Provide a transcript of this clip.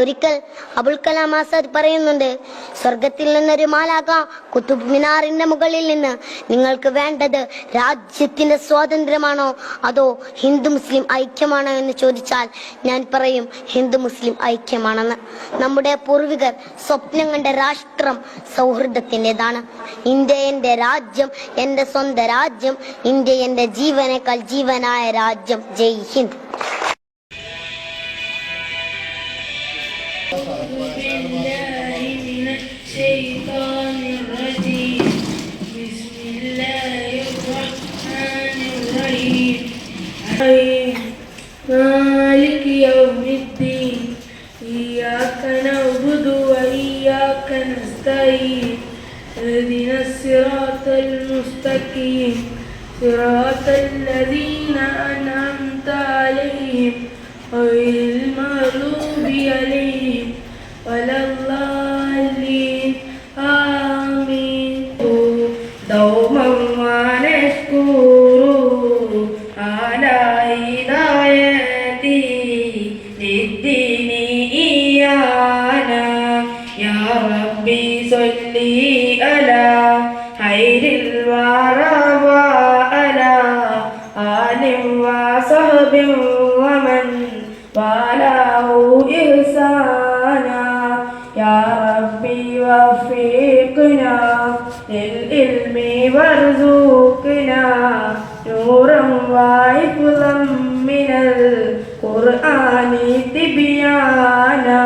ഒരിക്കൽ അബുൽ കലാം ആസാദ് പറയുന്നുണ്ട്, സ്വർഗത്തിൽ നിന്നൊരു മാലാഖ കുത്തുബ് മിനാറിന്റെ മുകളിൽ നിന്ന് നിങ്ങൾക്ക് വേണ്ടത് രാജ്യത്തിന്റെ സ്വാതന്ത്ര്യമാണോ അതോ ഹിന്ദു മുസ്ലിം ഐക്യമാണോ എന്ന് ചോദിച്ചാൽ ഞാൻ പറയും ഹിന്ദു മുസ്ലിം ഐക്യമാണെന്ന്. നമ്മുടെ പൂർവികർ സ്വപ്നം കണ്ട രാഷ്ട്രം സൗഹൃദത്തിൻ്റെതാണ്. ഇന്ത്യ എന്റെ രാജ്യം, എന്റെ സ്വന്തം രാജ്യം, ഇന്ത്യ എന്റെ ജീവനേക്കാൾ ജീവനായ രാജ്യം. ജയ് ഹിന്ദ്. بالله من الشيطان الرجيم بسم الله الرحمن الرحيم مالك يوم الدين إياك نعبد وإياك نستعين اهدنا الصراط المستقيم صراط الذين أنعمت عليهم غير المغضوب عليهم ولا الضالين آمين. دوما ونشكر على هدايته للدين إيانا يا ربي صل على خير الورى وعلى آل وصحب ومن والاه إحسانا يا ربي وفقنا للعلم وارزقنا نورا وحفظا من القرآن تبيانا.